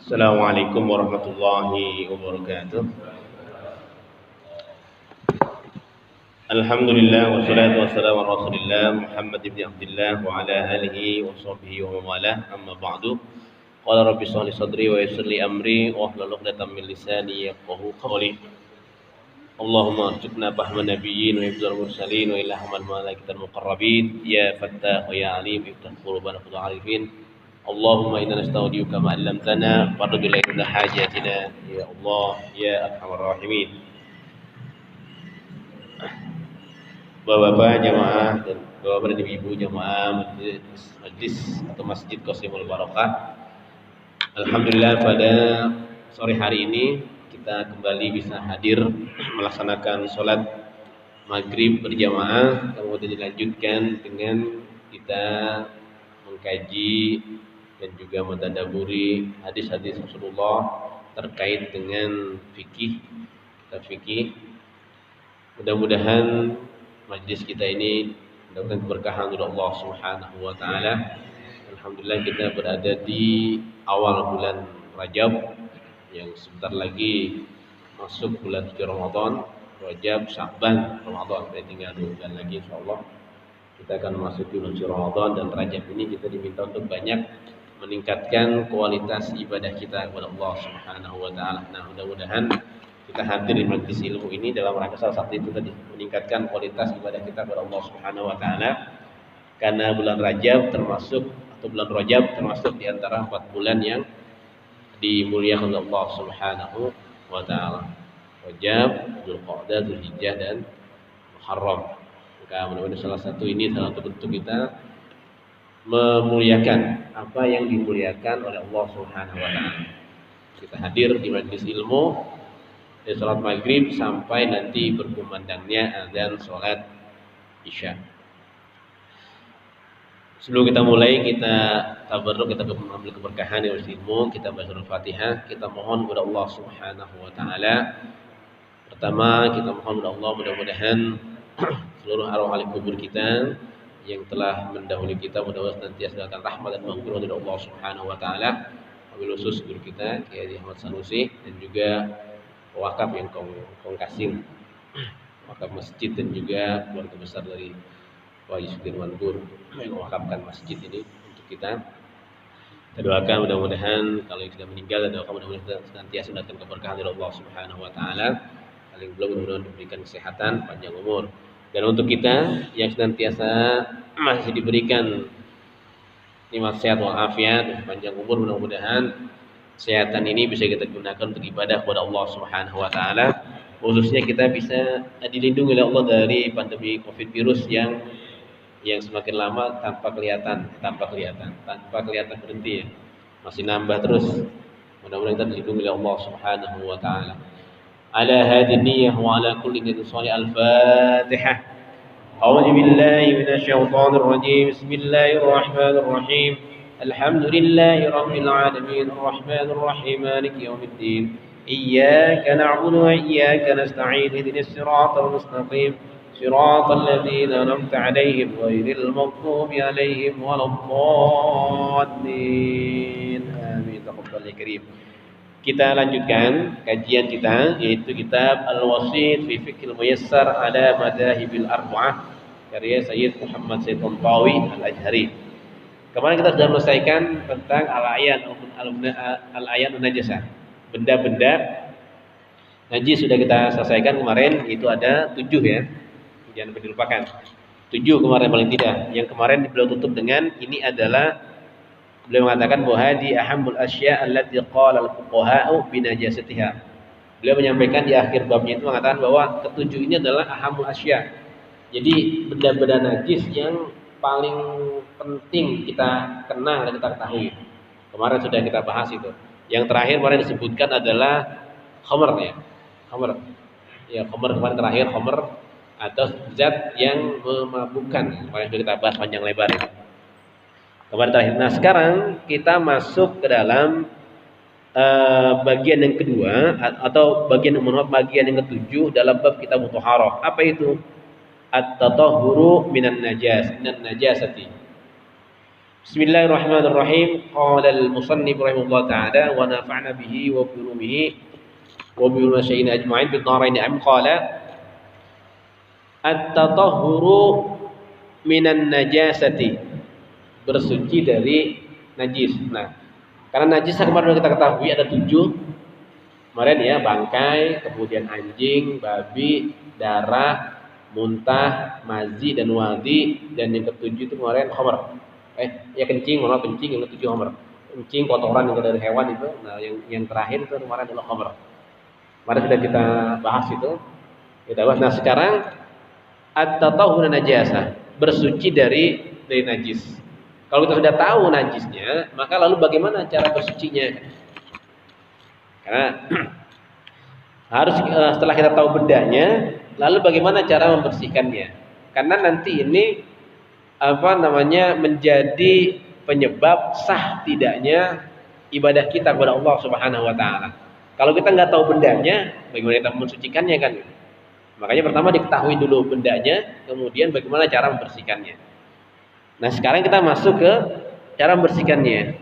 Assalamualaikum warahmatullahi wabarakatuh. Alhamdulillah wassalatu wassalamu ala Rasulillah Muhammad ibn Abdullah wa ala alihi wa sahbihi wa mawalah. Amma ba'du. Qala rabbi shrah li sadri wa yassir li amri wa hlul 'uqdatam min lisani yafqahu qawli. Allahumma arzuqna fahma nabiyyin wa hifdzal mursalin wa ilhamal malaikatil muqarrabin ya fattah wa ya alim iftah qulubana qul arifin. Allahumma inna nastaudiuka ma 'allamtana farrid ilaina hajatina ya Allah ya arhamar rahimin. Bapak-bapak jamaah dan bapak-bapak dan ibu jamaah majlis atau Masjid Qasimul Barakah. Alhamdulillah pada sore hari ini kita kembali bisa hadir melaksanakan sholat maghrib berjamaah, kemudian dilanjutkan dengan kita mengkaji dan juga mentadaburi hadis-hadis Rasulullah terkait dengan fikih. Mudah-mudahan majlis kita ini mendapatkan keberkahan dari Allah Subhanahu wa taala. Alhamdulillah kita berada di awal bulan Rajab yang sebentar lagi masuk bulan suci Ramadan. Rajab, Sya'ban, Ramadan, tinggal 2 bulan lagi insyaallah kita akan memasuki bulan suci Ramadan. Dan Rajab ini kita diminta untuk banyak meningkatkan kualitas ibadah kita kepada Allah Subhanahu wa taala. Nah, mudah-mudahan kita hadir di majelis ilmu ini dalam rangka salah satu itu tadi, meningkatkan kualitas ibadah kita kepada Allah Subhanahu wa taala. Karena bulan Rajab termasuk atau bulan Rajab termasuk di antara 4 bulan yang dimuliakan oleh Allah Subhanahu wa taala. Rajab, Dzulqa'dah, Dzulhijjah dan Muharram. Maka mudah-mudahan salah satu bentuk kita memuliakan apa yang dimuliakan oleh Allah Subhanahu wa taala. Kita hadir di majelis ilmu dari sholat maghrib sampai nanti berkumandangnya azan sholat isya. Sebelum kita mulai, kita tabarruk, kita mengambil keberkahan dari ilmu, kita baca Al-Fatihah, kita mohon kepada Allah Subhanahu wa taala. Pertama, kita mohon kepada Allah mudah-mudahan seluruh arwah ahli kubur kita yang telah mendahului kita mudah-mudahan senantiasa mendapatkan rahmat dan maghfirah dari Allah Subhanahu wa taala. Wabil khusus guru kita Kiai Ahmad Sanusi dan juga wakaf yang kong Kasim, wakaf masjid dan juga keluarga besar dari Pak Yusudin Wandur yang mewakafkan masjid ini untuk kita. Kita doakan mudah-mudahan kalau yang sudah meninggal, dan doakan mudah-mudahan senantiasa mendapatkan keberkahan dari Allah Subhanahu wa taala. Paling belum mudah-mudahan diberikan kesehatan, panjang umur. Dan untuk kita yang senantiasa masih diberikan nikmat sehat walafiat, panjang umur, mudah-mudahan kesehatan ini bisa kita gunakan untuk ibadah kepada Allah Subhanahu wa taala. Khususnya kita bisa dilindungi oleh Allah dari pandemi Covid virus yang semakin lama tanpa kelihatan berhenti ya. Masih nambah terus. Mudah-mudahan kita dilindungi oleh Allah Subhanahu wa taala. Ala hadhihi niyyah wa ala kulli niyatin shalihah. Al-Fatihah. A'udzu billahi minasy syaithanir rajim. Bismillahirrahmanirrahim. الحمد لله رب العالمين الرحمن الرحيم مالك يوم الدين إياك نعبد وإياك نستعين اهدنا الصراط المستقيم صراط الذين أنعمت عليهم غير المغضوب عليهم ولا الضالين آمين تقبل يا كريم. Kita lanjutkan kajian kita, yaitu kitab Al-Wasit fi Fiqhil Muyassar ala Madhahibil Arba'ah karya Sayyid Muhammad Said Tantawi Al-Azhari. Kemarin kita sudah menyelesaikan tentang al-ayat najasah. Benda-benda najis sudah kita selesaikan kemarin, itu ada 7 ya. Jangan dilupakan. 7 kemarin paling tidak. Yang kemarin beliau tutup dengan ini adalah beliau mengatakan bahwa hadi ahammul asya' allati qala al-fuqaha'u bi najasatiha. Beliau menyampaikan di akhir babnya itu mengatakan bahwa ketujuh ini adalah ahammul asya'. Jadi benda-benda najis yang paling penting kita kenal dan kita ketahui. Kemarin sudah kita bahas itu. Yang terakhir kemarin disebutkan adalah khamr ya. Khamr. Ya, khamr kemarin terakhir, khamr atau zat yang memabukkan. Kemarin sudah kita bahas panjang lebar ya. Kemarin terakhir. Nah, sekarang kita masuk ke dalam bagian yang kedua atau bagian yang ketujuh dalam bab kitab Thaharah. Apa itu? At-tatahhuru minan najasati. Bismillahirrahmanirrahim. Qala al-musannif rahimahullah ta'ala wa nafa'na bihi wa bi ulumihi wa bi ulumil ajma'in bid dharain am qala at-tatahhuru minan najasati, bersuci dari najis. Nah, karena najis kemarin kita ketahui ada 7 kemarin ya, bangkai, kemudian anjing, babi, darah, muntah, mazi dan wadi, dan yang ketujuh itu kemarin khamr. Ya kencing, kencing yang ketujuh khamr. Kencing kotoran yang dari hewan itu. Nah, yang terakhir itu kemarin adalah khamr. Kemarin sudah kita bahas itu. Kita bahas. Nah, sekarang at-tatahhur najasa, bersuci dari najis. Kalau kita sudah tahu najisnya, maka lalu bagaimana cara bersucinya? Karena harus setelah kita tahu bedanya, lalu bagaimana cara membersihkannya? Karena nanti ini menjadi penyebab sah tidaknya ibadah kita kepada Allah Subhanahu wa taala. Kalau kita nggak tahu bedanya, bagaimana kita mensucikannya kan? Makanya pertama diketahui dulu bendanya, kemudian bagaimana cara membersihkannya. Nah, sekarang kita masuk ke cara membersihkannya.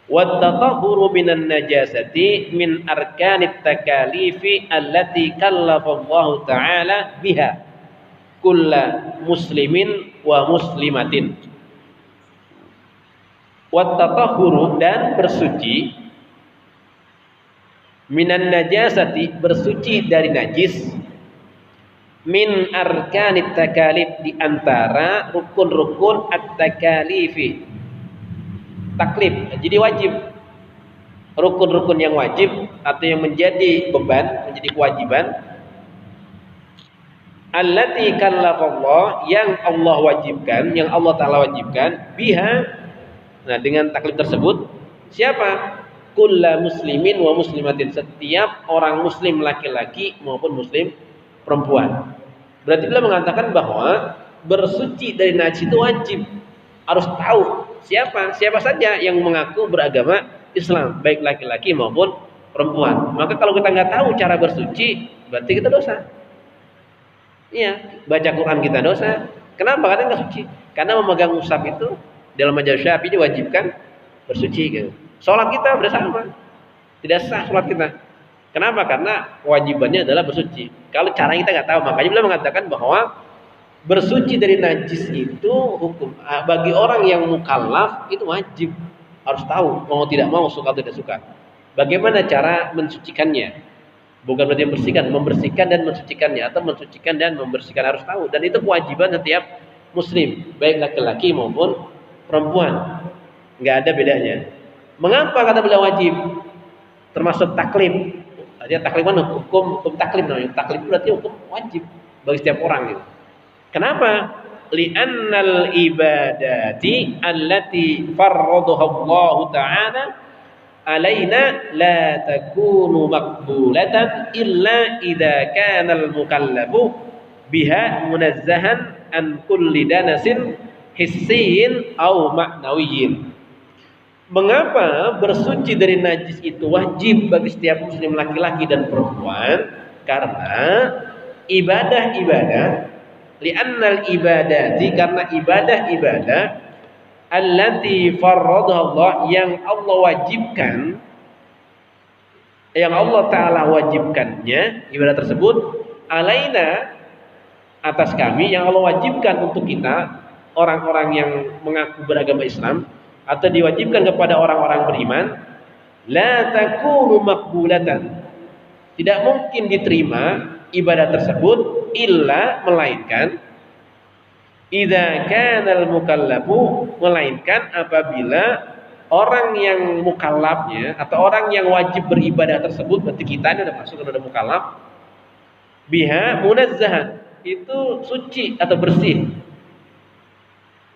Wat-tatahhuru minan najasati min arkanit takalifi allati kallafallahu ta'ala biha kulla muslimin wa muslimatin. Wat-tatahhuru, dan bersuci, minan najasati, bersuci dari najis, min arkanit takalif, di antara rukun-rukun at-takalifi, taklif, jadi wajib, rukun-rukun yang wajib atau yang menjadi beban, menjadi kewajiban, allati kallafallah, yang Allah wajibkan, yang Allah Ta'ala wajibkan, biha, nah dengan taklif tersebut, siapa? Kulla muslimin wa muslimatin, setiap orang muslim laki-laki maupun muslim perempuan. Berarti beliau mengatakan bahwa bersuci dari najis itu wajib. Harus tahu siapa saja yang mengaku beragama Islam, baik laki-laki maupun perempuan. Maka kalau kita nggak tahu cara bersuci, berarti kita dosa. Iya, baca Quran kita dosa. Kenapa? Karena nggak suci. Karena memegang mushaf itu dalam mazhab Syafi'i diwajibkan bersuci. Gitu. Sholat kita bersama, tidak sah sholat kita. Kenapa? Karena kewajibannya adalah bersuci. Kalau caranya kita nggak tahu, makanya beliau mengatakan bahwa bersuci dari najis itu hukum bagi orang yang mukallaf itu wajib, harus tahu, mau tidak mau, suka atau tidak suka. Bagaimana cara mensucikannya? Bukan berarti membersihkan dan mensucikannya, atau mensucikan dan membersihkan, harus tahu. Dan itu kewajiban setiap muslim, baik laki-laki maupun perempuan, nggak ada bedanya. Mengapa kata beliau wajib? Termasuk taklif. Artinya taklif kan hukum taklif namanya. Taklif itu berarti hukum wajib bagi setiap orang gitu. Kenapa? Li'annal ibadati allati farradaha Allah Ta'ala alaina la takunu maqbulatan illa idza kana al-mukallafu biha munazzahan an kulli danasin hissiyin aw ma'nawiyyin. Mengapa bersuci dari najis itu wajib bagi setiap muslim laki-laki dan perempuan? Karena ibadah-ibadah, li'annal ibadati, karena ibadah-ibadah allati farradaha Allah, yang Allah wajibkan, yang Allah Ta'ala wajibkannya, ibadah tersebut alaina, atas kami, yang Allah wajibkan untuk kita orang-orang yang mengaku beragama Islam, atau diwajibkan kepada orang-orang beriman, la takunu maqbulatan, tidak mungkin diterima ibadah tersebut, illa, melainkan, idza kana al-mukallafu, melainkan apabila orang yang mukallafnya atau orang yang wajib beribadah tersebut, berarti kita ini sudah masuk ke dalam mukallaf, biha munazzahan, itu suci atau bersih.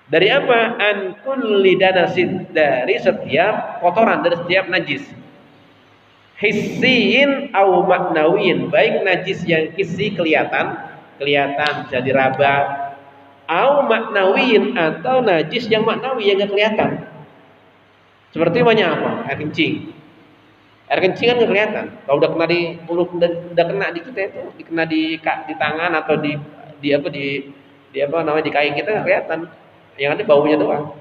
Dari apa? An kulli danasin, dari setiap kotoran, dari setiap najis. Hissiin au maknawiyin, baik najis yang hissi, kelihatan bisa diraba, au maknawiyin, atau najis yang maknawi yang enggak kelihatan. Seperti banyak apa? Air kencing. Air kencing kan enggak kelihatan. Kalau udah kena di mulut, udah kena di kita itu, dikena di tangan atau di kain kita enggak kelihatan. Yang ada baunya doang.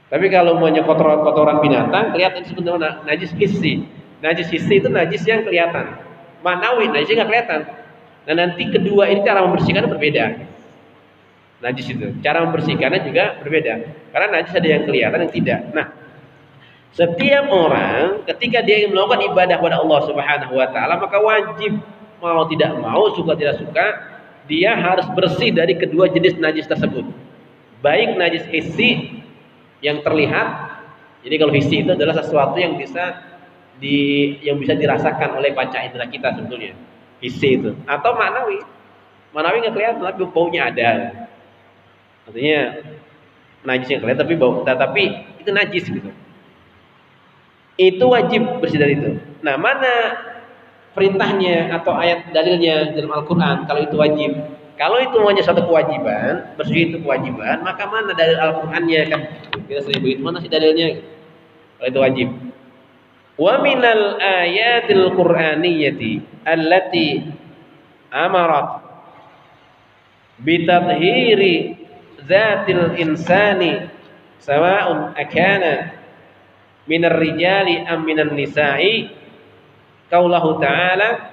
Tapi kalau maunya kotoran binatang, kelihatan sebenarnya najis hissi. Najis hissi itu najis yang kelihatan. Manawi najisnya nggak kelihatan. Nah nanti kedua ini cara membersihkannya berbeda. Najis itu, cara membersihkannya juga berbeda. Karena najis ada yang kelihatan, yang tidak. Nah, setiap orang ketika dia ingin melakukan ibadah kepada Allah Subhanahu wa taala, maka wajib mau tidak mau, suka tidak suka, dia harus bersih dari kedua jenis najis tersebut. Baik najis hissi yang terlihat. Jadi kalau hissi itu adalah sesuatu yang bisa dirasakan oleh panca indera kita sebetulnya. Hissi itu. Atau maknawi. Maknawi nggak kelihatan tapi baunya ada. Artinya najis yang kelihatan tapi itu najis gitu. Itu wajib bersih dari itu. Nah, mana perintahnya atau ayat dalilnya dalam Al-Qur'an kalau itu wajib? Kalau itu hanya satu kewajiban, bersih itu kewajiban, maka mana dalil Al-Qur'annya kan? Kita sering begitu, mana sih dalilnya? Kalau itu wajib. Wa minal ayatil qur'aniyyati allati amarat bitadhhiri zatil insani sawa'un akana minar rijali am minan nisa'i qaulahu ta'ala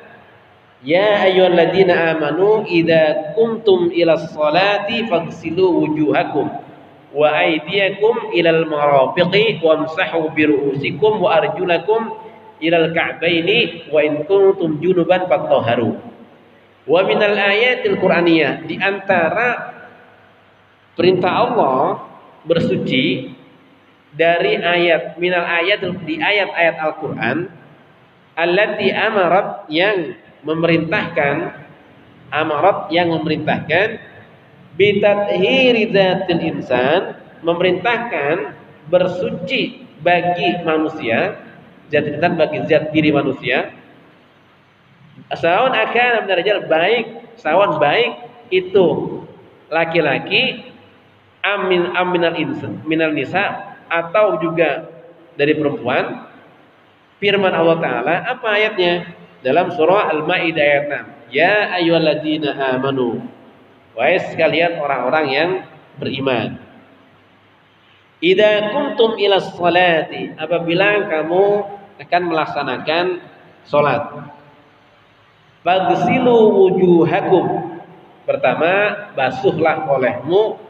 ya ayyuhalladzina amanu idza qumtum ilas salati faghsilu wujuhakum wa aydiyakum ilal marafiqi wamsahu bi ru'usikum wa arjulakum ilal ka'baini wa in kuntum junuban fatahharu. Wa minal ayatil qur'aniyah, di antara perintah Allah bersuci dari ayat minal ayat di ayat-ayat Al-Qur'an allati amarat yang memerintahkan bitadhhiri dzatil insan, memerintahkan bersuci bagi manusia, zat insan bagi zat diri manusia. Sawan akan benar baik itu laki-laki minal nisa atau juga dari perempuan. Firman Allah Ta'ala, apa ayatnya? Dalam surah Al-Ma'idah ayat 6. Ya ayyuhalladzina amanu, wahai sekalian orang-orang yang beriman. Idza kuntum ilas salati, apabila kamu akan melaksanakan salat. Faghsilu wujuhakum, pertama basuhlah olehmu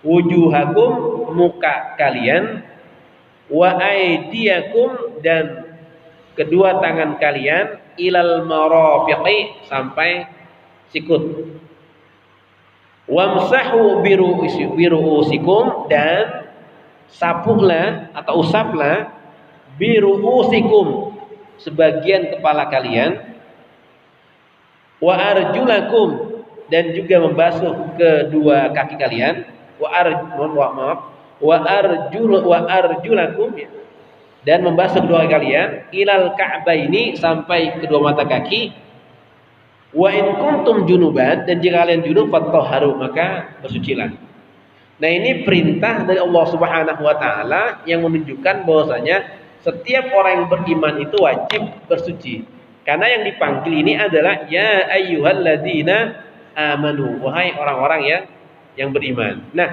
wujuhakum, muka kalian, wa aydiyakum, dan kedua tangan kalian, ilal marafiqi, sampai sikut. Wamsahu biru'usikum, dan sapuhlah atau usaplah biru'usikum, sebagian kepala kalian. Wa arjulakum, dan juga membasuh kedua kaki kalian. Wa arjulakum, dan membasuh kedua kalian, ilal ka'baini, sampai kedua mata kaki. Wa in kuntum junuban, dan jika kalian junub fatahharu, maka bersucilah. Nah, ini perintah dari Allah Subhanahu wa taala yang menunjukkan bahwasanya setiap orang yang beriman itu wajib bersuci. Karena yang dipanggil ini adalah ya ayyuhalladzina amanu, wahai orang-orang yang beriman. Nah,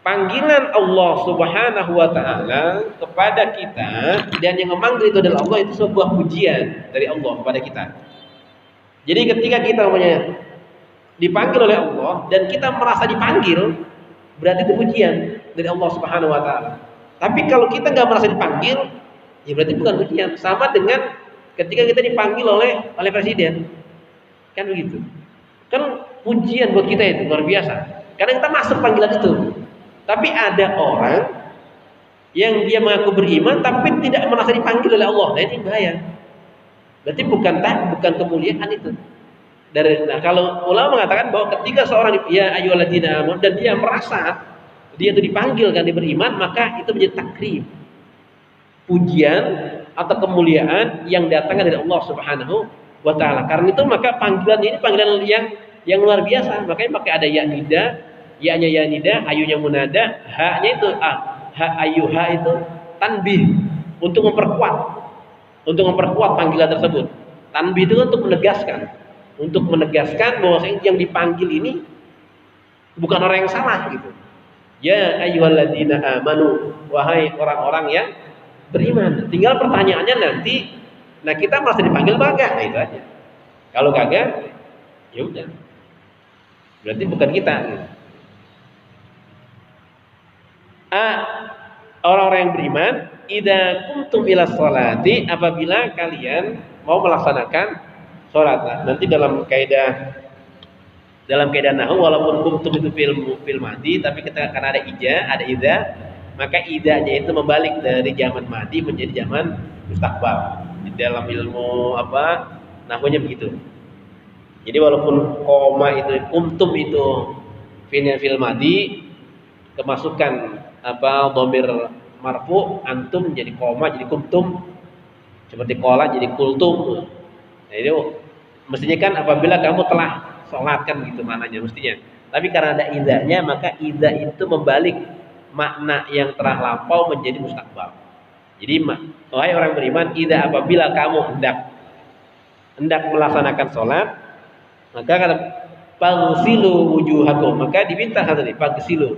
panggilan Allah Subhanahu wa taala kepada kita dan yang memanggil itu adalah Allah, itu sebuah pujian dari Allah kepada kita. Jadi ketika kita dipanggil oleh Allah dan kita merasa dipanggil, berarti itu pujian dari Allah Subhanahu wa taala. Tapi kalau kita nggak merasa dipanggil, ya berarti bukan pujian. Sama dengan ketika kita dipanggil oleh presiden. Kan begitu. Kan pujian buat kita itu luar biasa. Karena kita masuk panggilan itu. Tapi ada orang yang dia mengaku beriman tapi tidak merasa dipanggil oleh Allah. Nah, ini bahaya. Berarti bukan kemuliaan itu. Kalau ulama mengatakan bahwa ketika seorang ya ayyuhalladzina amanu, dan dia merasa dia itu dipanggil kan dia beriman, maka itu menjadi takrim. Pujian atau kemuliaan yang datangnya dari Allah Subhanahu wa taala. Karena itu maka panggilan ini panggilan yang luar biasa. Makanya pakai ada ya nida, ya-nya ya nida, ayunya munada, ha-nya itu ha ayyuha itu tanbih untuk memperkuat panggilan tersebut. Tanbih itu untuk menegaskan bahwa yang dipanggil ini bukan orang yang salah gitu. Ya ayyuhalladzina amanu, wahai orang-orang yang beriman. Tinggal pertanyaannya nanti, nah kita masih dipanggil kagak? Nah itu aja. Kalau kagak, ya udah. Berarti bukan kita. Gitu. Orang-orang yang beriman, idza kuntum ila sholati, apabila kalian mau melaksanakan sholat. Nanti dalam kaidah nahwu, walaupun kuntum itu fil madi, tapi kita karena ada ija, ada idza, maka idanya itu membalik dari zaman madi menjadi zaman mustaqbal. Di dalam ilmu nahwunya begitu. Jadi walaupun koma itu kuntum itu fil madi, kemasukan dhamir marfu, antum jadi koma jadi kuntum, seperti kola jadi kultum. Nah itu mestinya kan apabila kamu telah sholat kan gitu maknanya mestinya. Tapi karena ada idanya, maka ida itu membalik makna yang telah lampau menjadi mustaqbal. Jadi wahai orang beriman, ida apabila kamu hendak melaksanakan sholat, maka kata pagsilu wujuhakum, maka diminta tadi pagsilu,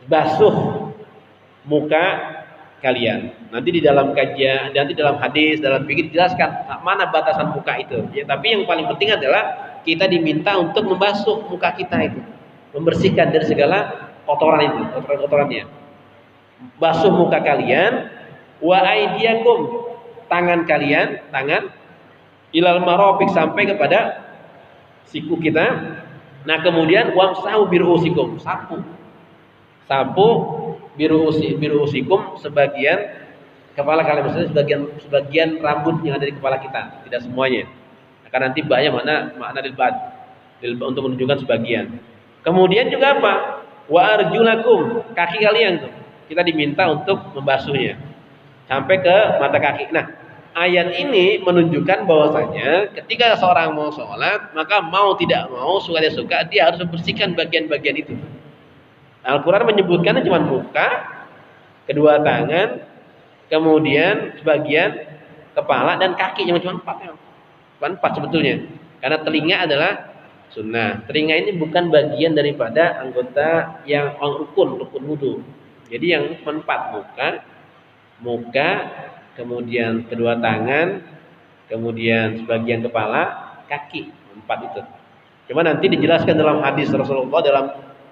basuh muka kalian. Nanti di dalam kajian, nanti dalam hadis, dalam fikih dijelaskan mana batasan muka itu. Ya, tapi yang paling penting adalah kita diminta untuk membasuh muka kita itu, membersihkan dari segala kotoran itu, kotoran-kotorannya. Basuh muka kalian, wa aidiakum, tangan kalian, tangan ilal marafiq, sampai kepada siku kita. Nah kemudian wamsahu birusikum, sapu birusikum, sebagian kepala kalian, maksudnya sebagian rambut yang ada di kepala kita, tidak semuanya. Karena nanti banyak makna untuk menunjukkan sebagian. Kemudian juga apa? Wa arjulakum, kaki kalian tuh kita diminta untuk membasuhnya sampai ke mata kaki. Nah, ayat ini menunjukkan bahwasanya ketika seorang mau sholat, maka mau tidak mau, suka tidak suka, dia harus membersihkan bagian-bagian itu. Al-Quran menyebutkan cuma muka, kedua tangan, kemudian sebagian kepala dan kaki, yang cuma empat sebetulnya. Karena telinga adalah sunnah. Telinga ini bukan bagian daripada anggota yang rukun wudu. Jadi yang cuma 4, muka, kemudian kedua tangan, kemudian sebagian kepala, kaki, 4 itu. Cuma nanti dijelaskan dalam hadis Rasulullah, dalam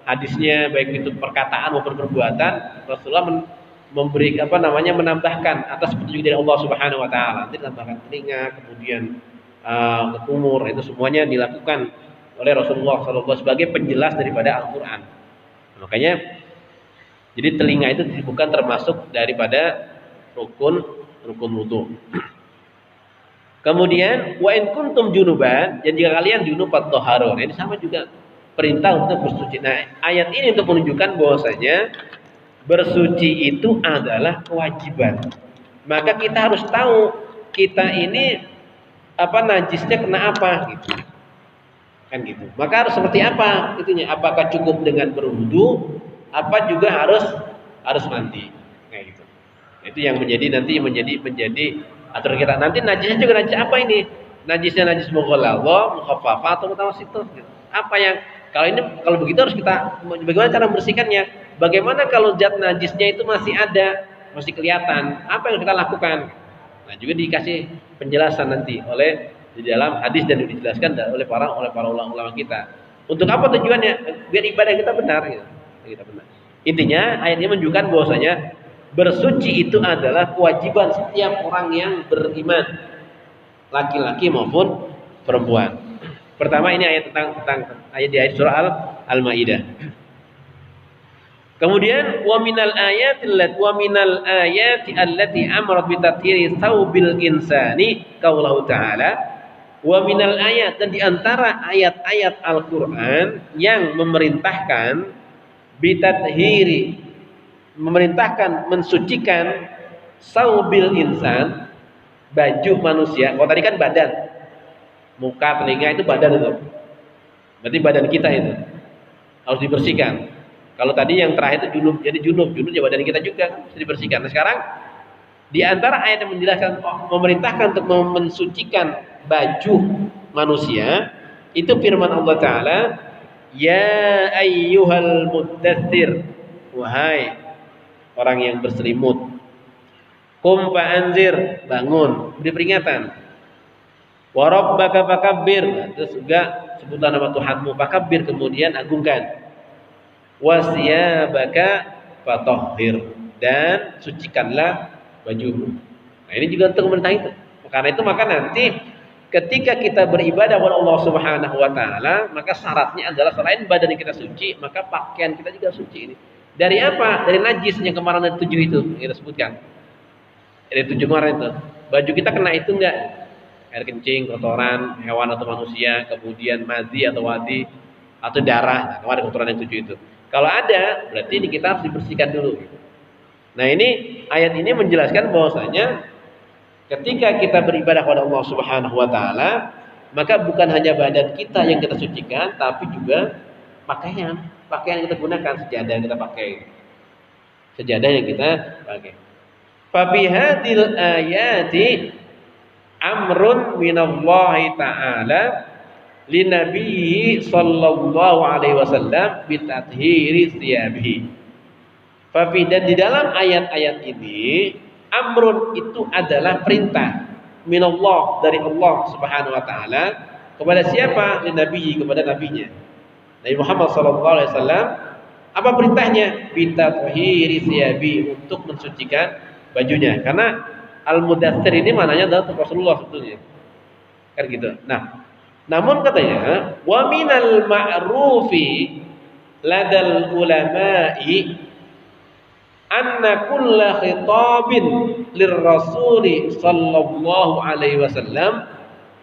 hadisnya baik itu perkataan maupun perbuatan, Rasulullah memberi menambahkan atas petunjuk dari Allah Subhanahu wa taala. Nanti ditambahkan telinga, kemudian kumur, itu semuanya dilakukan oleh Rasulullah SAW sebagai penjelas daripada Al-Qur'an. Makanya jadi telinga itu bukan termasuk daripada rukun wudu. Kemudian wa in kuntum junuban, dan jika kalian junub fatahharun. Ini sama juga perintah untuk bersuci. Nah, ayat ini untuk menunjukkan bahwasanya bersuci itu adalah kewajiban. Maka kita harus tahu kita ini najisnya kena apa gitu. Kan gitu. Maka harus seperti apa itunya? Apakah cukup dengan berwudu, apa juga harus mandi. Kayak gitu. Itu yang menjadi aturan kita. Nanti najisnya juga najis apa ini? Najisnya najis mughalladhah, mukhaffafah atau mutawassithah gitu. Apa yang kalau begitu harus kita bagaimana cara membersihkannya? Bagaimana kalau zat najisnya itu masih ada, masih kelihatan? Apa yang kita lakukan? Nah, juga dikasih penjelasan nanti di dalam hadis dan dijelaskan oleh para ulama kita. Untuk apa tujuannya? Biar ibadah kita benar gitu. Intinya ayat ini menunjukkan bahwasanya bersuci itu adalah kewajiban setiap orang yang beriman, laki-laki maupun perempuan. Pertama ini ayat tentang ayat di ayat surah Al-Maidah. Kemudian wa minal ayati allati amarat bi tathhiri thawbil insani qauluhu ta'ala, wa minal ayat, dan di antara ayat-ayat Al-Qur'an yang memerintahkan bitathhiri, memerintahkan mensucikan saubil insan, baju manusia. Kalau tadi kan badan, muka, telinga itu badan itu. Berarti badan kita itu harus dibersihkan. Kalau tadi yang terakhir itu junub, jadi junub ya badan kita juga harus dibersihkan. Nah, sekarang di antara ayat yang menjelaskan memerintahkan untuk mensucikan baju manusia itu firman Allah Ta'ala, Ya ayyuhal muddatsir, wahai orang yang berselimut. Qum fa'anzir, bangun, beri peringatan. Wa rabbaka fakabbir, terus juga sebutlah nama Tuhanmu, fakabbir, kemudian agungkan. Wa siyabaka fatahhir, dan sucikanlah bajumu. Nah, ini juga untuk memerintah itu. Karena itu maka nanti ketika kita beribadah kepada Allah Subhanahu wa taala, maka syaratnya adalah selain badan kita suci, maka pakaian kita juga suci ini. Dari apa? Dari najis yang kemarin ada 7 itu yang kita sebutkan. Dari 7 kemarin itu. Baju kita kena itu enggak? Air kencing, kotoran hewan atau manusia, kemudian madhi atau wadi atau darah. Nah, kemarin kotoran yang 7 itu. Kalau ada, berarti ini kita harus dibersihkan dulu. Nah, ini ayat ini menjelaskan bahwasanya ketika kita beribadah kepada Allah Subhanahu wa taala, maka bukan hanya badan kita yang kita sucikan, tapi juga pakaian yang kita gunakan, sejadah yang kita pakai. Sejadah yang kita pakai. Fa bi hadil ayati amrun minallahi ta'ala linabiyhi sallallahu alaihi wasallam bitathhiri thiyabihi. Fa dan di dalam ayat-ayat ini amrun itu adalah perintah minallah, dari Allah Subhanahu wa taala kepada siapa? Linabiyyi, kepada nabinya. Nabi Muhammad sallallahu alaihi wasallam, apa perintahnya? Bitathhiri thiyabi, untuk mensucikan bajunya. Karena al-mudaththir ini maknanya adalah Rasulullah sebetulnya. Kan gitu. Nah, namun katanya wa minal ma'rufi ladal ulama'i anna kulla khitabin lirrasuli sallallahu alaihi wasallam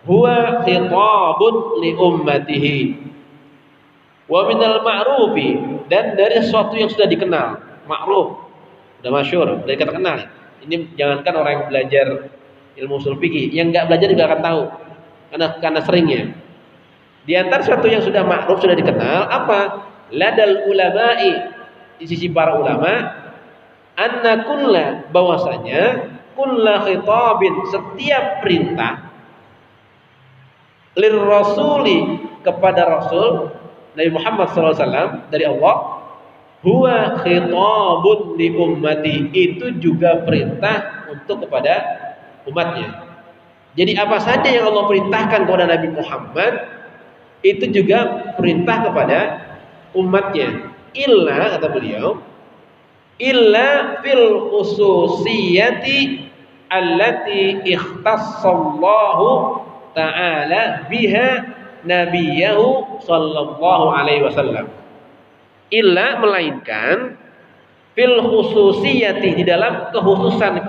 huwa khitabun li ummatihi. Wa minal ma'rufi, dan dari sesuatu yang sudah dikenal, ma'ruf, sudah masyhur, sudah kita kenal. Ini jangankan orang yang belajar ilmu ushul fikih, yang enggak belajar juga akan tahu karena seringnya. Di antara sesuatu yang sudah ma'ruf, sudah dikenal apa? Ladal ulama'i, di sisi para ulama, anna kulla, bahwasanya kulla khitabin, setiap perintah lirrasuli, kepada Rasul Nabi Muhammad SAW dari Allah, huwa khitabun li ummati, itu juga perintah untuk kepada umatnya. Jadi apa saja yang Allah perintahkan kepada Nabi Muhammad, itu juga perintah kepada umatnya. Illa, kata beliau, illa fil khususiyati allati ikhtassallahu ta'ala biha nabiyahu sallallahu alaihi wasallam. Illa, melainkan, fil khususiyati, di dalam kekhususan,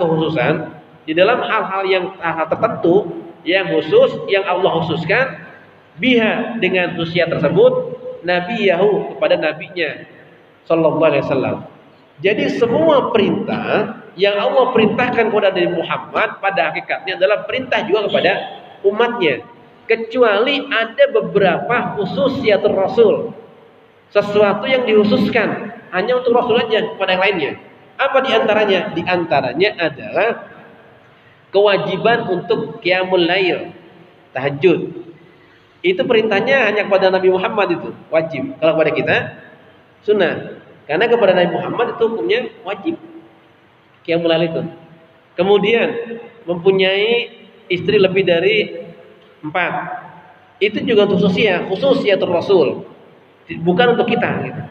di dalam hal-hal yang tertentu, yang khusus, yang Allah khususkan, biha, dengan khususiyat tersebut, nabiyahu, kepada nabinya sallallahu alaihi wasallam. Jadi semua perintah yang Allah perintahkan kepada Nabi Muhammad pada hakikatnya adalah perintah juga kepada umatnya, kecuali ada beberapa khususiyatul Rasul, sesuatu yang dikhususkan hanya untuk Rasul aja, kepada yang lainnya. Apa diantaranya? Diantaranya adalah kewajiban untuk qiyamul lail, tahajud. Itu perintahnya hanya kepada Nabi Muhammad, itu wajib. Kalau kepada kita sunnah. Karena kepada Nabi Muhammad itu hukumnya wajib qiyamul lail itu. Kemudian mempunyai istri lebih dari 4. Itu juga untuk khususiyatul Rasul, bukan untuk kita gitu.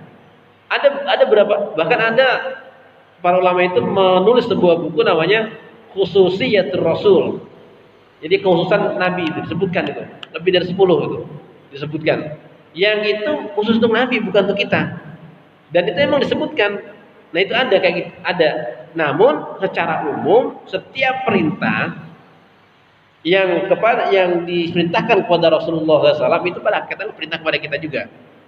Ada berapa, bahkan ada para ulama itu menulis sebuah buku namanya Khususiyatul Rasul. Jadi kekhususan Nabi itu disebutkan, itu lebih dari 10 itu disebutkan. Yang itu khusus untuk Nabi, bukan untuk kita. Dan itu memang disebutkan. Nah, itu ada kayak gitu, ada. Namun secara umum setiap perintah yang diperintahkan kepada Rasulullah SAW itu pada hakikatnya perintah kepada kita juga,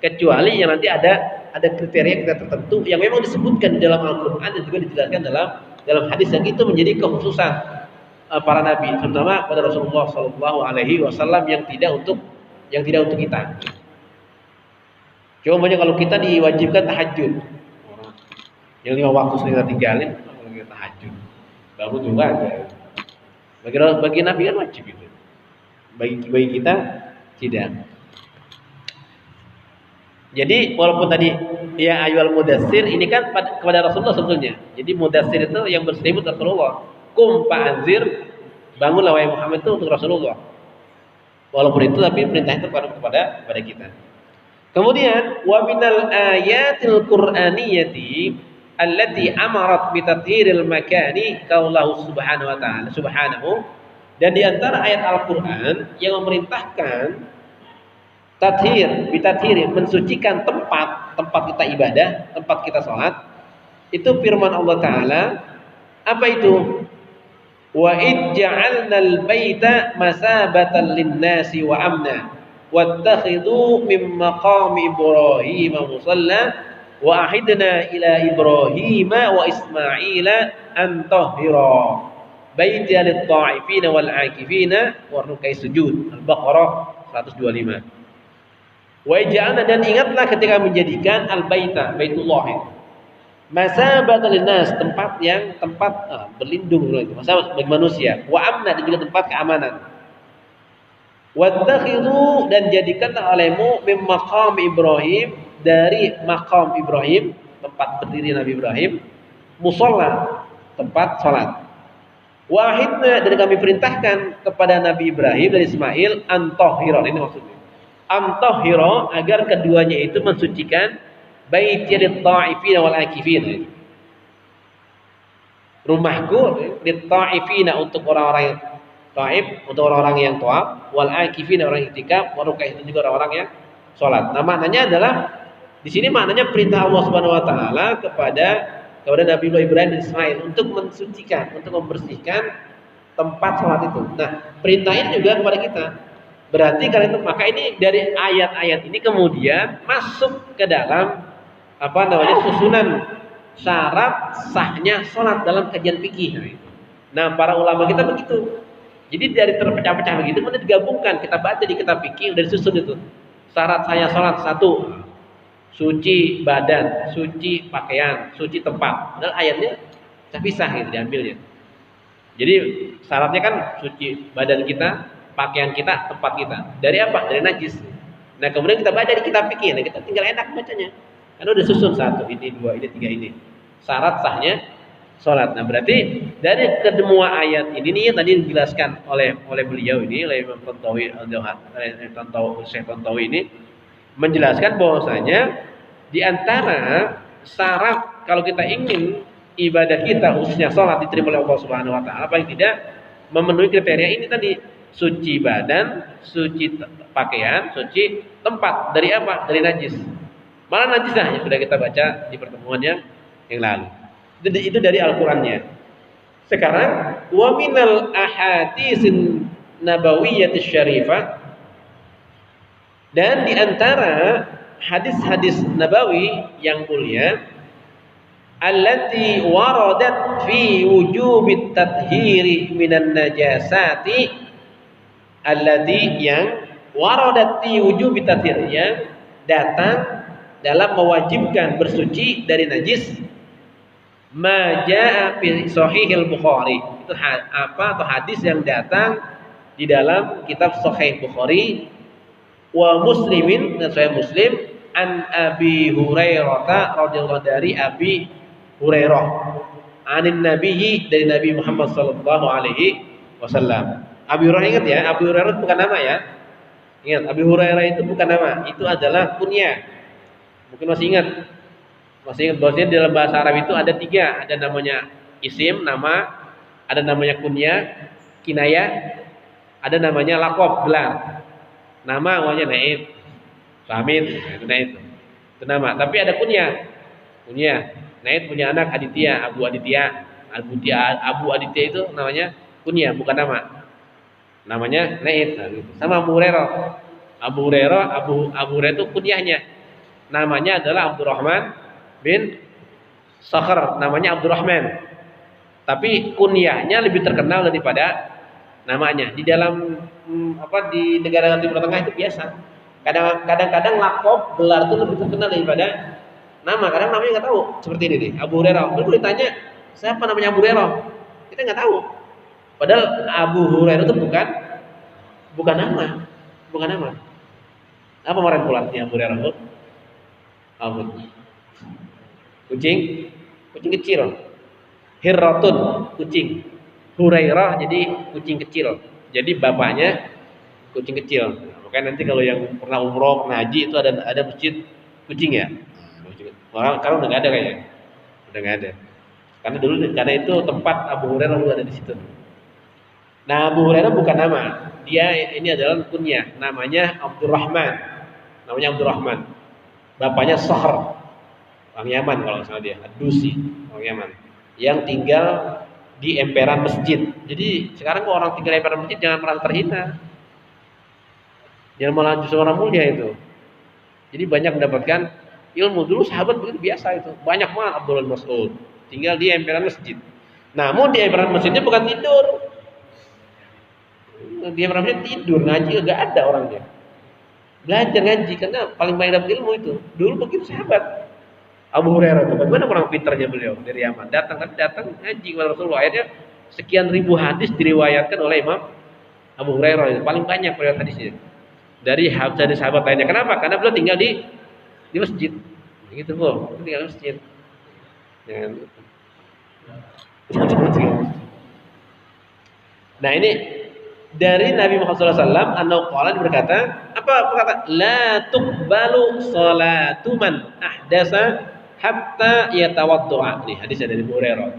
kecuali yang nanti ada kriteria kita tertentu yang memang disebutkan di dalam Al-Quran dan juga dijelaskan dalam hadis, yang itu menjadi kekhususan para nabi, terutama pada Rasulullah SAW yang tidak untuk kita. Cuma banyak kalau kita diwajibkan tahajud, yang 5 waktu sering kita tinggalin, kalau kita tahajud baru juga aja. Bagi Nabi kan wajib itu. Bagi kita tidak. Jadi walaupun tadi ya ayyuhal mudassir ini kan kepada Rasulullah sebetulnya. Jadi mudassir itu yang berselimut Rasulullah. Kum fa'anzir, bangunlah wahai Muhammad itu untuk Rasulullah. Walaupun itu tapi perintah itu kepada kita. Kemudian wa minal ayatil qur'aniyati allati amarat bi tathhiril makani qaulahu subhanahu wa ta'ala subhanahu, dan di antara ayat Al-Qur'an yang memerintahkan tathhir mensucikan tempat kita ibadah, tempat kita sholat, itu firman Allah Ta'ala, apa itu? Wa ij'alnal baita masabatan lin-nasi wa amna wattakhidhu min maqami Ibrahim musalla wa ahidna ila Ibrahim wa Ismaila an tahhira baiti lit-ta'ifina wal 'akifina wa ruk'is sujud. Al-Baqarah 125. Wa ij'alna, dan ingatlah ketika menjadikan al-baita, Baitullah, masabatan linnas, tempat berlindung itu, masabat bagi manusia, wa amna, dan juga tempat keamanan. Wattakhidhu, dan jadikanlah olehmu mim maqam Ibrahim, dari maqam Ibrahim, tempat berdiri Nabi Ibrahim, musalla, tempat salat. Wahidna, dan kami perintahkan kepada Nabi Ibrahim dan Ismail antahhira, ini maksudnya antahhira, agar keduanya itu mensucikan baiti lit-ta'ifina wal 'akifin, rumahku lit-ta'ifina, untuk orang-orang yang taif, untuk orang-orang yang tawaf, wal 'akifina, orang iktikaf, wa ruk'ah, itu juga orang-orang yang salat. Nah, maknanya adalah di sini maknanya perintah Allah Subhanahu wa taala kepada Nabi Ibrahim dan Ismail untuk mensucikan, untuk membersihkan tempat salat itu. Nah, perintah ini juga kepada kita. Berarti kalau itu, maka ini dari ayat-ayat ini kemudian masuk ke dalam susunan syarat sahnya sholat dalam kajian fikih. Nah, para ulama kita begitu. Jadi dari terpecah-pecah begitu kemudian digabungkan, kita baca di kitab fikih dari susun itu. Syarat saya sholat: 1, suci badan, suci pakaian, suci tempat. Padahal ayatnya terpisah gitu diambilnya. Jadi syaratnya kan suci badan kita, pakaian kita, tempat kita. Dari apa? Dari najis. Nah, kemudian kita baca di kitab fikih. Nah, kita tinggal enak bacanya. Karena udah susun 1, ini 2, ini 3, ini. Syarat sahnya sholat. Nah, berarti dari kedua ayat ini nih yang tadi dijelaskan oleh beliau ini, oleh Imam Tantawi Syekh Tantawi ini menjelaskan bahwasanya di antara syarat kalau kita ingin ibadah kita khususnya sholat diterima oleh Allah Subhanahu wa taala, paling tidak memenuhi kriteria ini tadi: suci badan, suci pakaian, suci tempat. Dari apa? Dari najis. Malah najisah yang sudah kita baca di pertemuan yang lalu. Itu dari Al-Qur'annya. Sekarang wa minal ahaditsin nabawiyyatish syarifah, dan di antara hadis-hadis nabawi yang mulia, allati waradat fi wujubit tathhiri minan najasati, allati yang waradat fi wujubit tathhir, yang datang dalam mewajibkan bersuci dari najis, ma jaa fi sahihil Bukhari, itu atau hadis yang datang di dalam kitab Sahih Bukhari, wa Muslimin, dan Sahih Muslim, an Abi Hurairah radhiyallahu, dari Abi Hurairah, anin nabiyyi, dari Nabi Muhammad sallallahu alaihi wasallam. Abi Hurairah, ingat ya, Abi Hurairah bukan nama ya. Ingat, Abi Hurairah itu bukan nama, itu adalah kunyah. Mungkin masih ingat bahwasanya dalam bahasa Arab itu ada 3, ada namanya isim, nama, ada namanya kunyah, kinayah, ada namanya laqab, gelar. Nama awalnya Naib, Hamid, itu Naib. Itu nama. Tapi ada kunyah. Naib punya anak Aditya, Abu Aditya. Abu Aditya itu namanya kunyah, bukan nama. Namanya Naib. Sama Abu Hurairah. Abu Hurairah itu kunyahnya. Namanya adalah Abdurrahman bin Sakhr, namanya Abdurrahman. Tapi kunyahnya lebih terkenal daripada namanya. Di dalam di negara Timur Tengah itu biasa. Kadang-kadang laqab, gelar itu lebih terkenal daripada nama. Kadang namanya nggak tahu. Seperti ini nih, Abu Hurairah. Kalau ditanya siapa namanya Abu Hurairah, kita nggak tahu. Padahal Abu Hurairah itu bukan nama. Apa kemarin pula Abu Hurairah? Apa? Kucing, kucing kecil. Hirratun, kucing. Hurairah jadi kucing kecil. Jadi bapaknya kucing kecil. Nah, makanya nanti kalau yang pernah umroh, pernah haji itu ada masjid kucing ya. Nah, sekarang udah nggak ada kayaknya. Udah nggak ada. Karena itu tempat Abu Hurairah dulu ada di situ. Nah, Abu Hurairah bukan nama. Dia ini adalah kunyah. Namanya Abdurrahman. Namanya Abdurrahman. Bapaknya Sahr. Orang Yaman kalau nggak salah dia. Ad-Dusi, orang Yaman. Yang tinggal di emperan masjid. Jadi sekarang kalau orang tinggal di emperan masjid jangan merasa terhina. Jangan malah justru orang mulia itu. Jadi banyak mendapatkan ilmu. Dulu sahabat begitu biasa itu. Banyak banget Abdullah bin Mas'ud. Tinggal di emperan masjid. Namun di emperan masjidnya bukan tidur. Di emperan masjid tidur, ngaji enggak ada orangnya. Belajar ngaji karena paling banyak dapat ilmu itu. Dulu begitu sahabat. Abu Hurairah itu bagaimana orang pintarnya beliau dari Yaman. Datang ngaji kepada Rasulullah. Akhirnya sekian ribu hadis diriwayatkan oleh Imam Abu Hurairah itu paling banyak riwayat hadisnya. Dari sahabat lainnya. Kenapa? Karena beliau tinggal di masjid. Begitu kok, tinggal di masjid. Nah ini dari Nabi Muhammad SAW, an-Nawqalan berkata, apa berkata? La tuqbalu salatu man ahdasa hatta yatawaddu'a. Nih hadisnya dari Abu Hurairah.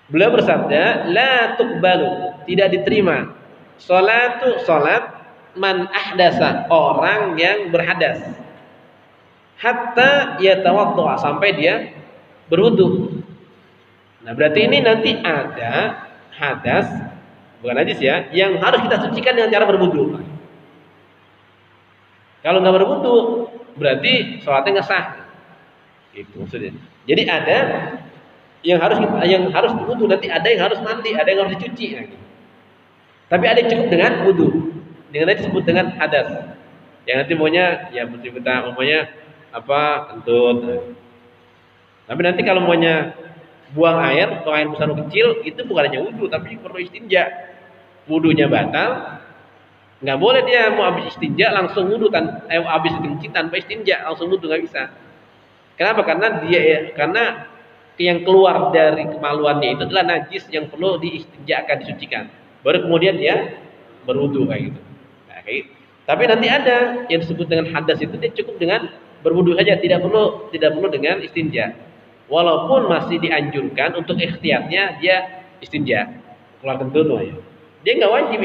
Beliau bersabda, la tuqbalu, tidak diterima salat man ahdasa, orang yang berhadas. Hatta yatawaddu'a, sampai dia berwudu. Nah, berarti ini nanti ada hadas, bukan hadis ya, yang harus kita sucikan dengan cara berwudu. Kalau nggak berwudu, berarti sholatnya nggak sah. Itu maksudnya. Jadi ada yang harus berwudu, nanti ada yang harus mandi, ada yang harus dicuci. Nah, gitu. Tapi ada yang cukup dengan wudu, dengan nanti disebut dengan hadas. Yang nanti maunya ya kita umumnya apa kentut. Tapi nanti kalau maunya buang air besar atau kecil, itu bukan hanya wudu, tapi perlu istinja. Wudunya batal, nggak boleh dia mau habis istinja langsung wudu habis kencing tanpa istinja langsung wudu, nggak bisa. Kenapa? Karena yang keluar dari kemaluannya itu adalah najis yang perlu diistinjakan, disucikan. Baru kemudian dia berwudu kayak gitu. Nah, kayak gitu. Tapi nanti ada yang disebut dengan hadas, itu dia cukup dengan berwudu saja, tidak perlu dengan istinja. Walaupun masih dianjurkan untuk ikhtiyatnya dia istinja, keluar kentut ya. Dia nggak wajib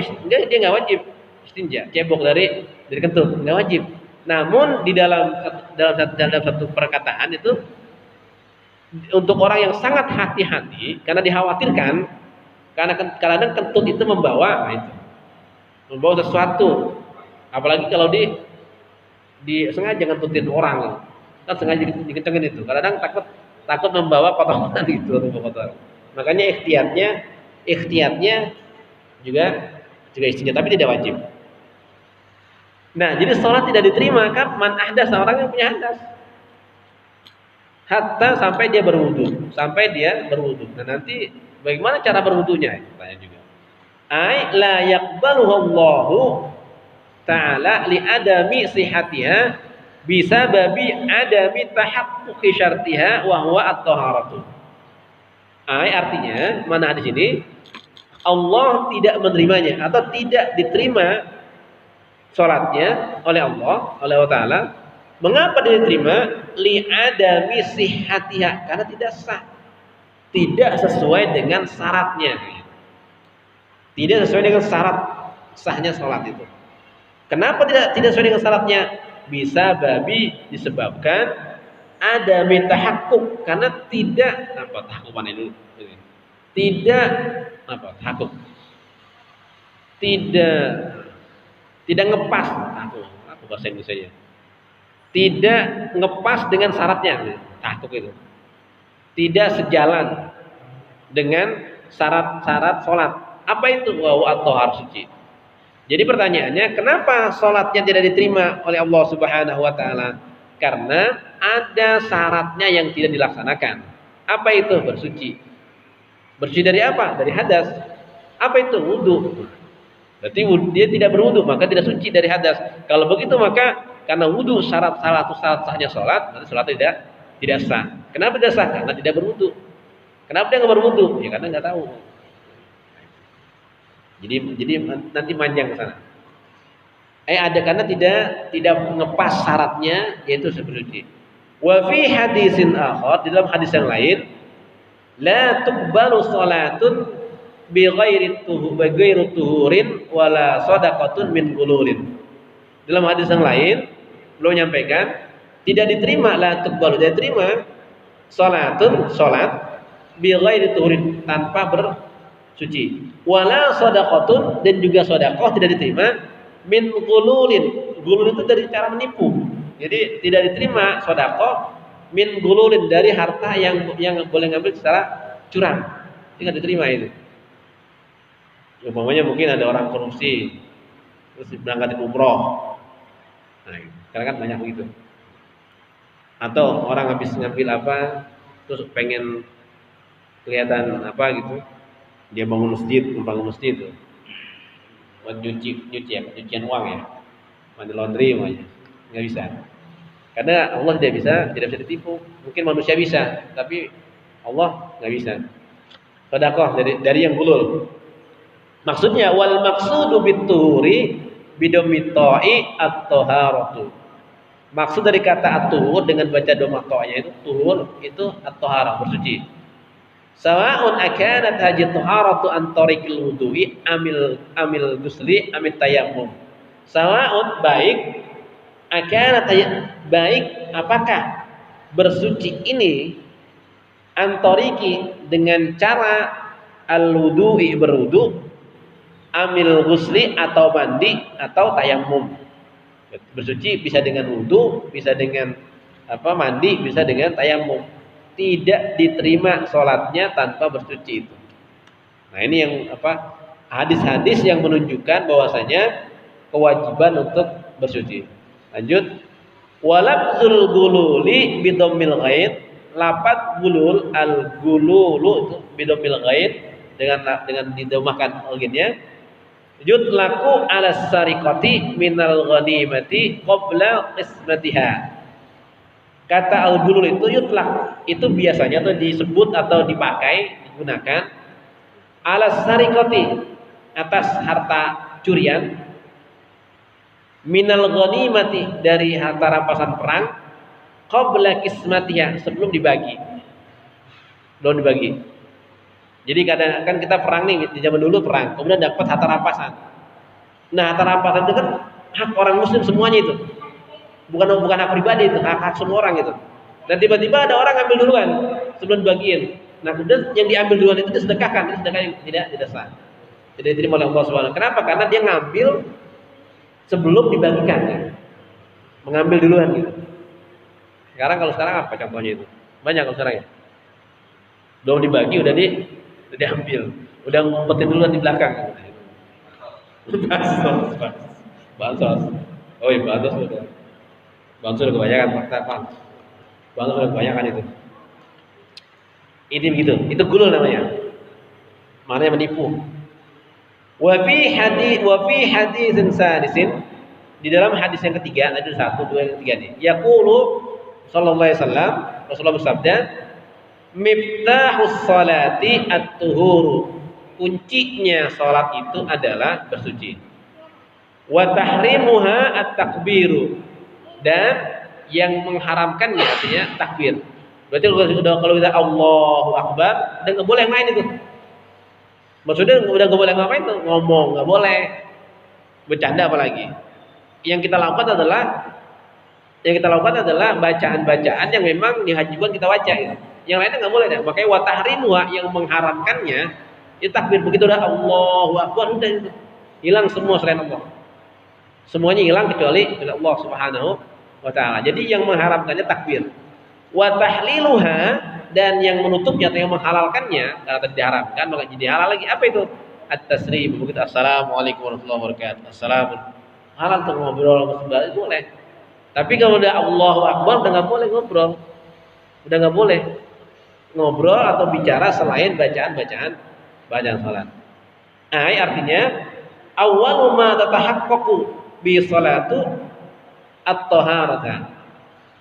istinja, cebok dari kentut, nggak wajib. Namun di dalam satu perkataan itu untuk orang yang sangat hati-hati, karena dikhawatirkan, karena kadang kentut itu membawa sesuatu, apalagi kalau di sengaja ngentutin orang, kan sengaja dikencengin itu, kadang takut membawa kotoran gitu atau kotoran. Makanya ikhtiyatnya juga istinja, tapi tidak wajib. Nah, jadi sholat tidak diterima kan man ahdas, orang yang punya hadas. Hatta sampai dia berwudu. Nah, nanti bagaimana cara berwudunya? Tanya juga. Ai la yaqbaluhu Allahu ta'ala li adami sihhatiha bisa babi adami tahaqquqi syartiha wa huwa at-taharatu. Artinya mana di sini Allah tidak menerimanya atau tidak diterima salatnya oleh Allah Taala. Mengapa tidak diterima? Li adami sihhatiha, karena tidak sah, tidak sesuai dengan syaratnya. Tidak sesuai dengan syarat sahnya salat itu. Kenapa tidak sesuai dengan syaratnya? Bisa babi disebabkan ada tahakkuk, karena tidak tahakkukan ini tidak tahakkuk, tidak ngepas aku bahasa Indonesia, tidak ngepas dengan syaratnya. Tahakkuk itu tidak sejalan dengan syarat sholat. Apa itu? Atau harus suci. Jadi pertanyaannya, kenapa sholatnya tidak diterima oleh Allah Subhanahu Wa Taala? Karena ada syaratnya yang tidak dilaksanakan. Apa itu? Bersuci. Bersuci dari apa? Dari hadas. Apa itu? Wudu. Berarti dia tidak berwudu, maka tidak suci dari hadas. Kalau begitu maka Karena wudu salah satu syarat sahnya sholat, berarti sholatnya tidak sah. Kenapa tidak sah? Karena tidak berwudu. Kenapa dia nggak berwudu? Ya karena nggak tahu. Jadi nanti manjang ke sana. Ada karena tidak mengepas syaratnya, yaitu bersuci. Wa fi hadisin akhar, di dalam hadis yang lain, la tuqbalu salatun bi ghairi tuhurin wala shadaqatun min gulurin. Dalam hadis yang lain beliau menyampaikan tidak diterima, la tuqbalu, tidak diterima salat bi ghairi tuhurin, tanpa bersuci, wala shadaqatun, dan juga sedekah tidak diterima min gululin. Gulul itu dari cara menipu. Jadi tidak diterima sedekah min gululin, dari harta yang boleh ngambil secara curang. Tidak diterima itu. Umpamanya mungkin ada orang korupsi terus berangkatin umroh. Nah, sekarang kan banyak begitu. Atau orang habis ngambil apa terus pengen kelihatan apa gitu. Dia bangun masjid tuh. Buat nyucian uang ya. Money laundry namanya. Enggak bisa. Karena Allah tidak bisa ditipu. Mungkin manusia bisa, tapi Allah enggak bisa. Sedekah dari yang gulul. Maksudnya wal maqsudu bituhuri bidomitoi at-taharatu. Maksud dari kata at-tuhur dengan baca dhamma ta'nya itu tuhur itu at-taharah, bersuci. Sawa'un akanat hadhihi taharatu an tariqil wudu'i amil ghusli amit tayammum. Sawa'un baik apakah bersuci ini antoriki dengan cara al-wudu'i, berwudu, amil ghusli atau mandi atau tayammum. Bersuci bisa dengan wudu, bisa dengan mandi, bisa dengan tayammum. Tidak diterima sholatnya tanpa bersuci itu. Nah ini yang hadis-hadis yang menunjukkan bahwasanya kewajiban untuk bersuci. Lanjut, walabzul gululi bidomil ghaid, lapat gulul al gululu itu bidomil ghaid dengan didomahkan alginnya. Yutlaku ala sariqati minal ghanimati qabla qismatiha. Kata al-gulul itu yutlak, itu biasanya tuh disebut atau dipakai, digunakan ala sariqati, atas harta curian, minal ghanimati, dari harta rampasan perang, qabla qismatiha, sebelum dibagi. Belum dibagi. Jadi kadang kan kita perang nih, di zaman dulu perang, kemudian dapat harta rampasan. Nah, harta rampasan itu kan hak orang muslim semuanya itu. Bukan hak pribadi itu, hak semua orang itu. Dan tiba-tiba ada orang ambil duluan sebelum dibagiin. Nah, kemudian yang diambil duluan itu disedekahkan, itu sedekah yang tidak sah. Tidak diterima oleh Allah Subhanahu. Kenapa? Karena dia ngambil sebelum dibagikan. Ya. Mengambil duluan gitu. Kalau sekarang apa contohnya itu? Banyak kalau sekarang ya. Belum dibagi udah diambil. Udah ngumpetin duluan di belakang. Bansos. Oh iya, bansos udah. Bansos udah kebanyakan fakta. Bansos udah kebanyakan itu. Ini begitu. Itu gulul namanya. Maknanya menipu. Wa fi hadisin sadisin, di dalam hadis yang ketiga, ada 1, 2, yang ketiga nih. Yaqulu sallallahu alaihi wasallam, Rasulullah bersabda, miftahus salati at-tuhuru. Kuncinya salat itu adalah bersuci. Wa tahrimuha at-takbiru. Dan yang mengharamkannya artinya takbir. Berarti kalau kita Allahu Akbar, dan nggak boleh yang lain itu. Maksudnya udah nggak boleh ngapain tuh, ngomong nggak boleh, bercanda apalagi. Yang kita lakukan adalah bacaan-bacaan yang memang diwajibkan kita baca. Gitu. Yang lainnya nggak boleh deh. Makanya wa tahrimuha, yang mengharamkannya itu takbir. Begitu udah Allahu Akbar, udah itu hilang semua selain Allah. Semuanya hilang kecuali Allah Subhanahu wa ta'ala. Jadi yang mengharamkannya takbir. Wa tahliluha, dan yang menutupnya atau yang menghalalkannya, karena tadi diharamkan maka jadi halal lagi. Apa itu? At-tasrif. Begitu assalamualaikum warahmatullahi wabarakatuh. Assalamualaikum. Halal tuh ngobrol itu boleh. Tapi kalau udah Allahu Akbar udah nggak boleh ngobrol. Udah nggak boleh ngobrol atau bicara selain bacaan salat. Artinya awwalu ma tatahaqqaqu bi salatu at-taharata.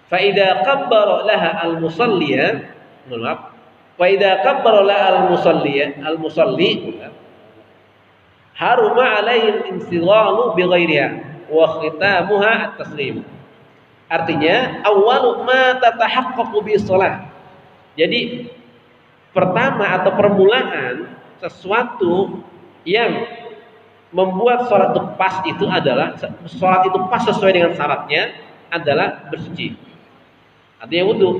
Fa idza kabbara laha al-musalliya, maaf. Wa idza kabbara laha al-musalli haruma alaihi al-insighalu bi ghairiha wa khitamuha at-taslim. Artinya awwalu ma tatahaqqaqu bi shalah. Jadi pertama atau permulaan sesuatu yang membuat sholat itu pas itu adalah sholat itu pas sesuai dengan syaratnya adalah bersuci. Artinya wudu.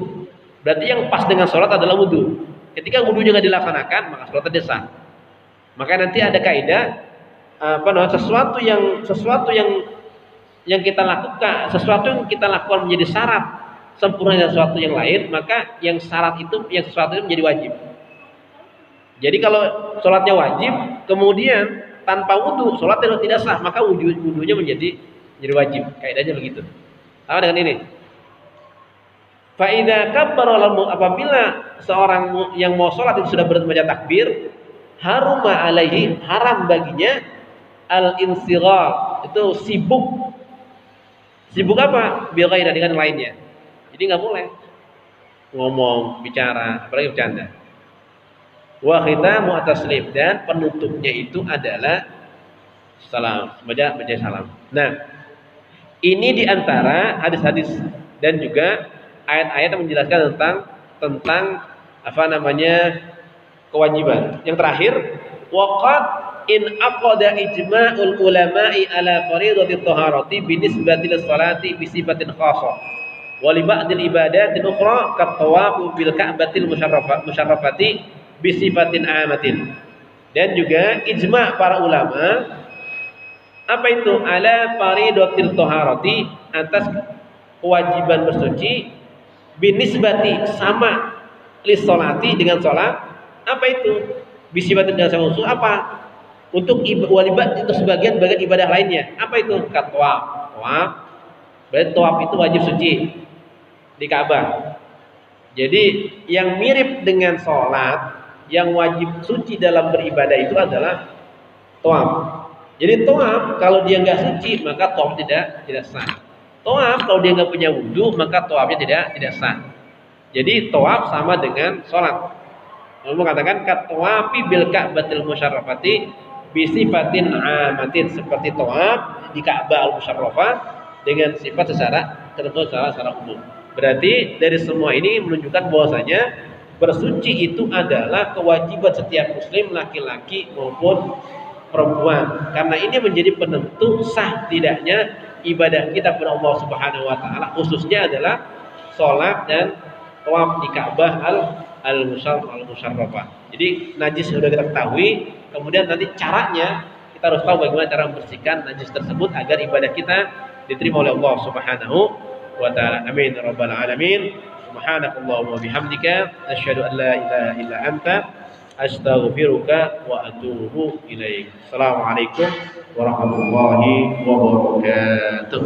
Berarti yang pas dengan sholat adalah wudu. Ketika wudunya nggak dilaksanakan maka sholat tidak sah. Maka nanti ada kaidah sesuatu yang kita lakukan, sesuatu yang kita lakukan menjadi syarat sempurna dari sesuatu yang lain, maka yang syarat itu, yang sesuatu itu menjadi wajib. Jadi kalau sholatnya wajib, kemudian tanpa wudu, sholatnya tidak sah, maka wudunya menjadi wajib. Kaidahnya begitu. Sama dengan ini. Faidah kabar apabila seorang yang mau sholat itu sudah membaca takbir, haruma alaihi, haram baginya al-insighal, itu sibuk. Sibuk apa? Bighairi, dengan lainnya. Jadi nggak boleh ngomong, bicara, apalagi bercanda. Wa khitamu at-taslim, dan penutupnya itu adalah salam, baca salam. Nah, ini diantara hadis-hadis dan juga ayat-ayat yang menjelaskan tentang kewajiban. Yang terakhir, waqad in aqada ijma'ul ulama'i ala fardhati taharati binisbati lis-salati bi sifatin khassah wa li ba'dil ibadatin ukhra kat tawaf bil ka'batil musyarrafati bi sifatin amatin. Dan juga ijma' para ulama apa itu ala fardhatil taharati, atas kewajiban bersuci binisbati sama lis-salati dengan salat. Apa itu? Bi sifatin dengan sama usul apa? Untuk walibat itu sebagian ibadah lainnya. Apa itu? Tawaf. Berarti tawaf itu wajib suci di Ka'bah. Jadi yang mirip dengan sholat, yang wajib suci dalam beribadah itu adalah tawaf. Jadi tawaf kalau dia nggak suci maka tawaf tidak sah. Tawaf kalau dia nggak punya wudu maka tawafnya tidak sah. Jadi tawaf sama dengan sholat. Lalu mengatakan katwafi bil ka'batil musyarrafati bisifatin amatin, seperti tawaf di Ka'bah al-musyarrafah dengan sifat secara tertentu, secara umum. Berarti dari semua ini menunjukkan bahwasanya bersuci itu adalah kewajiban setiap muslim, laki-laki maupun perempuan. Karena ini menjadi penentu sah tidaknya ibadah kita kepada Allah Subhanahu wa taala, khususnya adalah salat dan tawaf di Ka'bah al-musyarrafah. Jadi najis sudah kita ketahui, kemudian nanti caranya kita harus tahu bagaimana cara membersihkan najis tersebut agar ibadah kita diterima oleh Allah Subhanahu wa taala. Amin ya rabbal alamin. Subhanakallahumma wa bihamdika asyhadu an la ilaha illa anta astaghfiruka wa atubu ilaik. Assalamualaikum warahmatullahi wabarakatuh.